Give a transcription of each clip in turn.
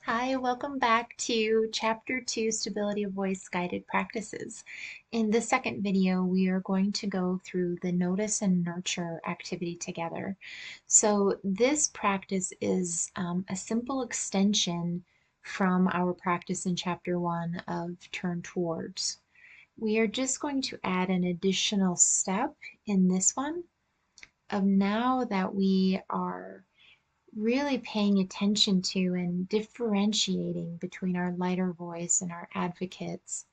Hi, welcome back to Chapter 2, Stability of Voice Guided Practices. In the second video, we are going to go through the Notice and Nurture activity together. So this practice is a simple extension from our practice in Chapter 1 of Turn Towards. We are just going to add an additional step in this one of now that we are really paying attention to and differentiating between our lighter voice and our advocates.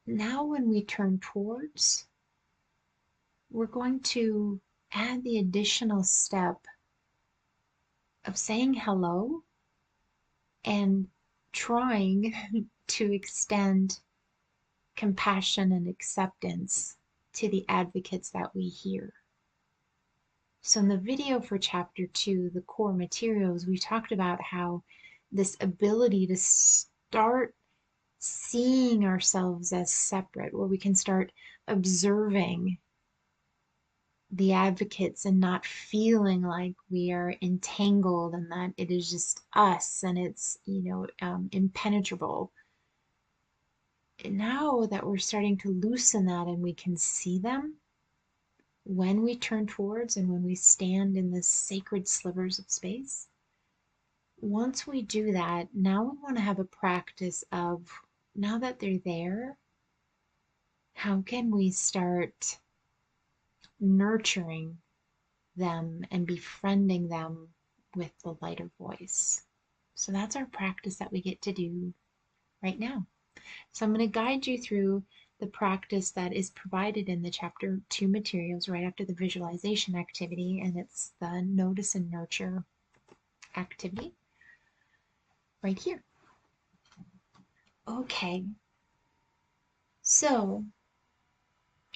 Now, when we turn towards, we're going to add the additional step of saying hello and trying to extend compassion and acceptance to the advocates that we hear. So in the video for chapter 2, the core materials, we talked about how this ability to start seeing ourselves as separate, where we can start observing the advocates and not feeling like we are entangled and that it is just us and it's, impenetrable. And now that we're starting to loosen that and we can see them, when we turn towards and when we stand in the sacred slivers of space, once we do that, now we want to have a practice of, now that they're there, how can we start nurturing them and befriending them with the lighter voice? So that's our practice that we get to do right now. So I'm going to guide you through the practice that is provided in the chapter 2 materials right after the visualization activity, and it's the notice and nurture activity right here. Okay, so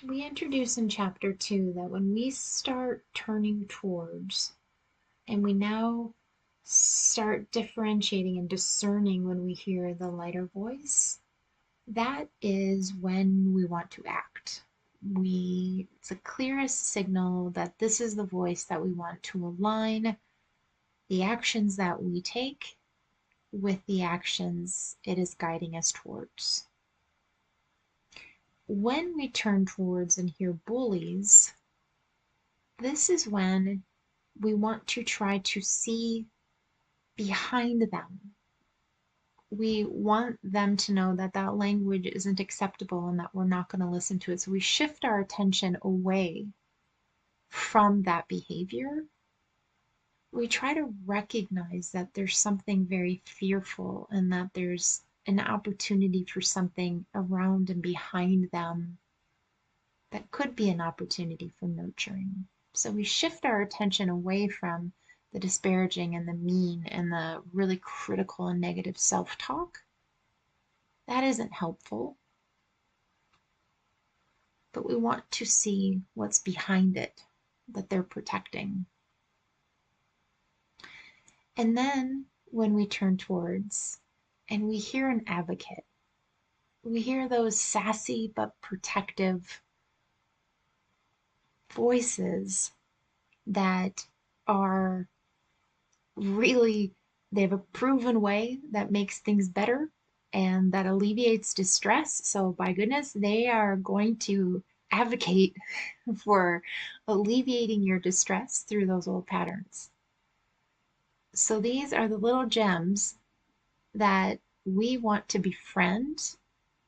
we introduce in chapter 2 that when we start turning towards, and we now start differentiating and discerning when we hear the lighter voice, that is when we want to act. It's the clearest signal that this is the voice that we want to align the actions that we take with the actions it is guiding us towards. When we turn towards and hear bullies, this is when we want to try to see behind them. We want them to know that that language isn't acceptable and that we're not going to listen to it. So we shift our attention away from that behavior. We try to recognize that there's something very fearful and that there's an opportunity for something around and behind them that could be an opportunity for nurturing. So we shift our attention away from the disparaging and the mean and the really critical and negative self-talk. That isn't helpful. But we want to see what's behind it that they're protecting. And then when we turn towards and we hear an advocate, we hear those sassy but protective voices that are really, they have a proven way that makes things better and that alleviates distress. So by goodness, they are going to advocate for alleviating your distress through those old patterns. So these are the little gems that we want to befriend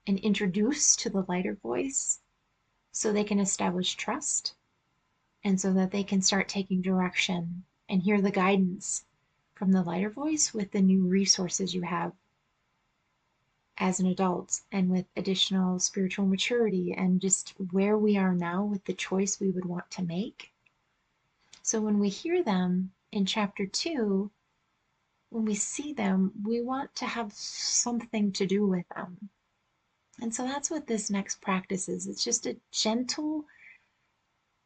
and introduce to the lighter voice so they can establish trust and so that they can start taking direction and hear the guidance from the lighter voice with the new resources you have as an adult and with additional spiritual maturity and just where we are now with the choice we would want to make. So when we hear them in chapter 2, when we see them, we want to have something to do with them. And so that's what this next practice is. It's just a gentle,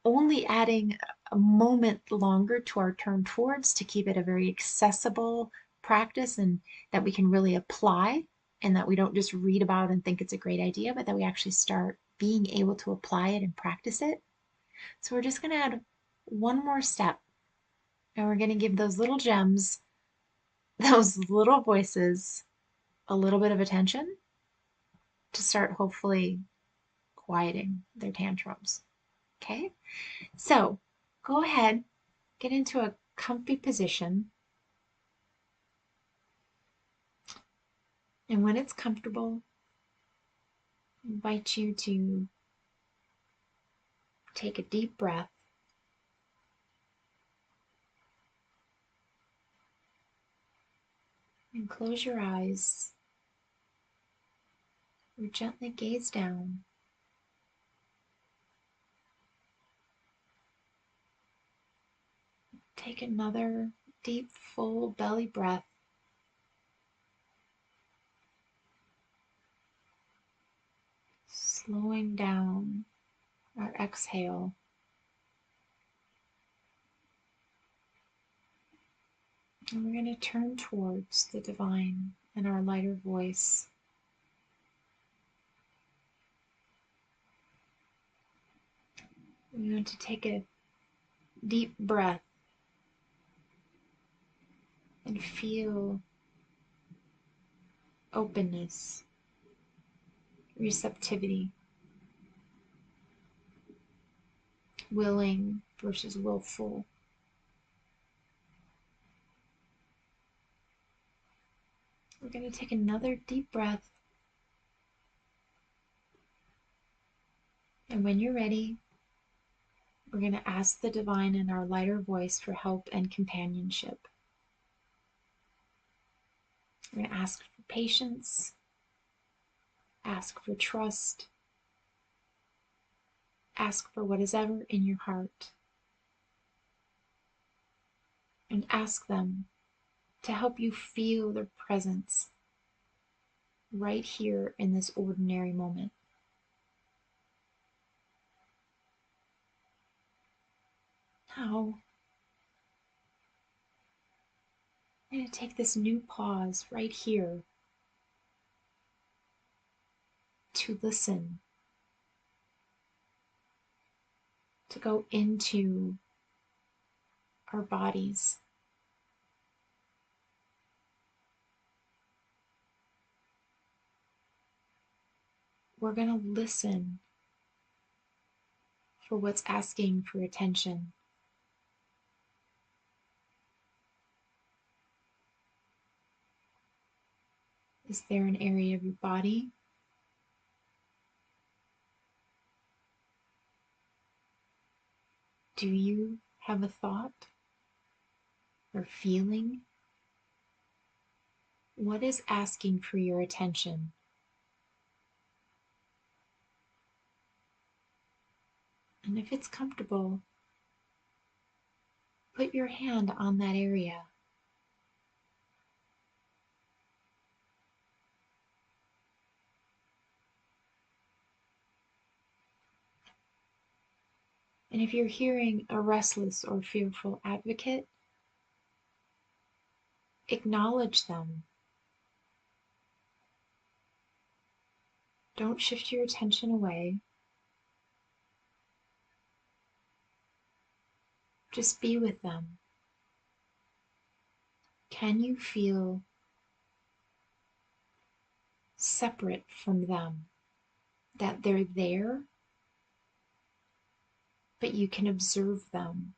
only adding a moment longer to our turn towards to keep it a very accessible practice and that we can really apply and that we don't just read about and think it's a great idea, but that we actually start being able to apply it and practice it. So we're just going to add one more step and we're going to give those little gems those little voices a little bit of attention to start hopefully quieting their tantrums. Okay? So go ahead, get into a comfy position. And when it's comfortable, I invite you to take a deep breath and close your eyes or gently gaze down. Take another deep, full belly breath. Slowing down our exhale. And we're going to turn towards the divine and our lighter voice. We want to take a deep breath and feel openness, receptivity, willing versus willful. We're going to take another deep breath. And when you're ready, we're going to ask the divine in our lighter voice for help and companionship. We're going to ask for patience, ask for trust, ask for what is ever in your heart, and ask them to help you feel their presence right here in this ordinary moment. Now, I'm going to take this new pause right here to listen, to go into our bodies. We're going to listen for what's asking for attention. Is there an area of your body? Do you have a thought or feeling? What is asking for your attention? And if it's comfortable, put your hand on that area. And if you're hearing a restless or fearful advocate, acknowledge them. Don't shift your attention away. Just be with them. Can you feel separate from them? That they're there, but you can observe them.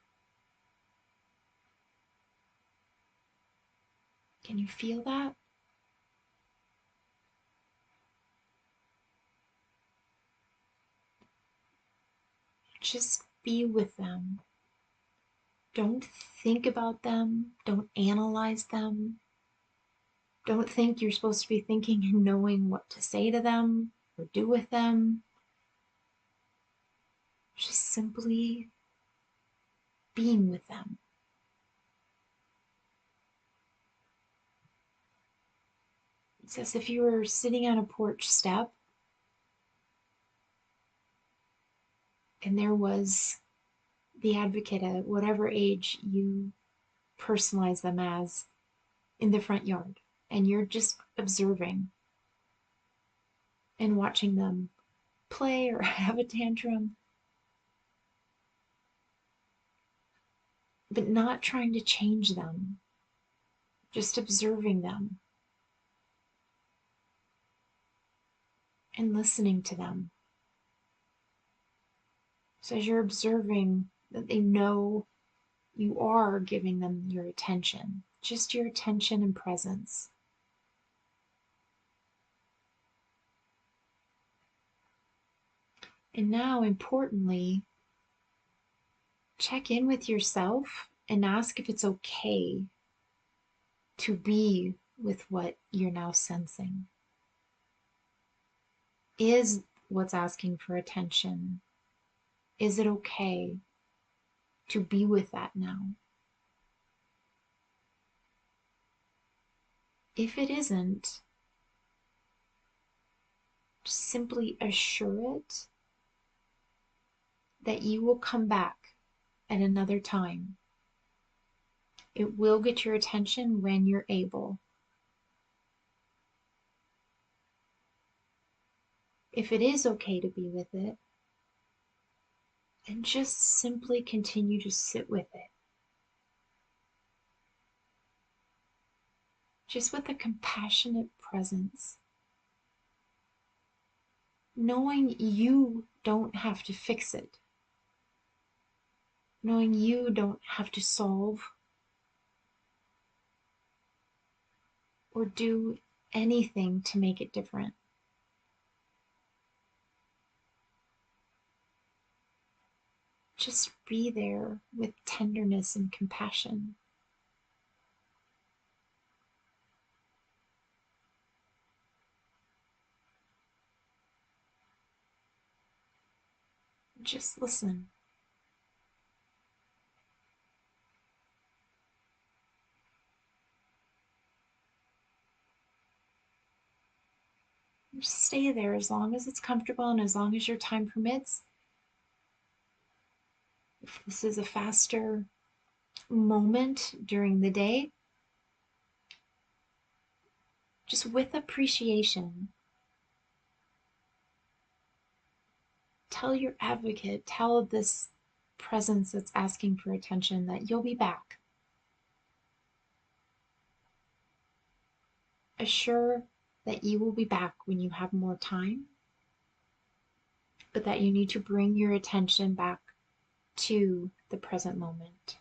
Can you feel that? Just be with them. Don't think about them. Don't analyze them. Don't think you're supposed to be thinking and knowing what to say to them or do with them. Just simply being with them. It's as if you were sitting on a porch step and there was the advocate at whatever age you personalize them as in the front yard, and you're just observing and watching them play or have a tantrum, but not trying to change them, just observing them and listening to them. So as you're observing that they know you are giving them your attention, just your attention and presence. And now, importantly, check in with yourself and ask if it's okay to be with what you're now sensing. Is what's asking for attention, is it okay to be with that now? If it isn't, just simply assure it that you will come back at another time. It will get your attention when you're able. If it is okay to be with it, then just simply continue to sit with it. Just with a compassionate presence, knowing you don't have to fix it, knowing you don't have to solve or do anything to make it different. Just be there with tenderness and compassion. Just listen. Just stay there as long as it's comfortable and as long as your time permits. If this is a faster moment during the day, just with appreciation, tell your advocate, tell this presence that's asking for attention that you'll be back. Assure that you will be back when you have more time, but that you need to bring your attention back to the present moment.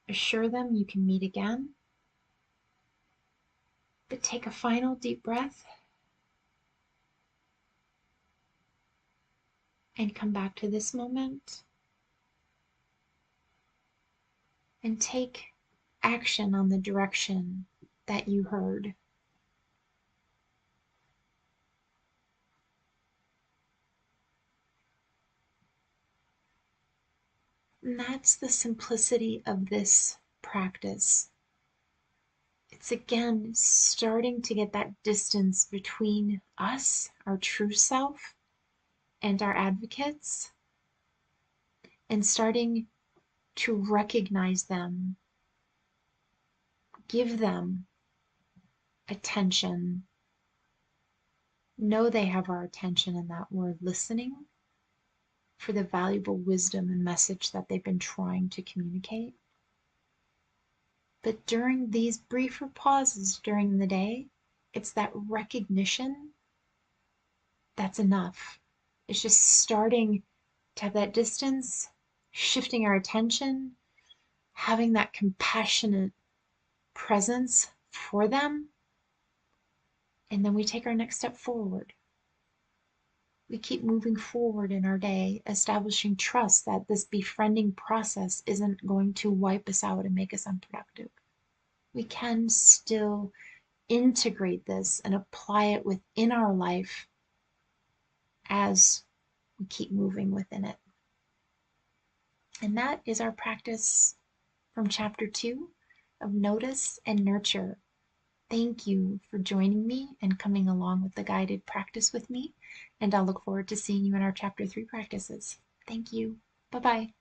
Assure them you can meet again, but take a final deep breath and come back to this moment and take action on the direction that you heard. And that's the simplicity of this practice. It's again starting to get that distance between us, our true self, and our advocates, and starting to recognize them, give them attention, know they have our attention and that we're listening for the valuable wisdom and message that they've been trying to communicate. But during these briefer pauses during the day, it's that recognition that's enough. It's just starting to have that distance, shifting our attention, having that compassionate presence for them, and then we take our next step forward. We keep moving forward in our day, establishing trust that this befriending process isn't going to wipe us out and make us unproductive. We can still integrate this and apply it within our life as we keep moving within it. And that is our practice from chapter 2 of Notice and Nurture. Thank you for joining me and coming along with the guided practice with me, and I'll look forward to seeing you in our chapter 3 practices. Thank you. Bye-bye.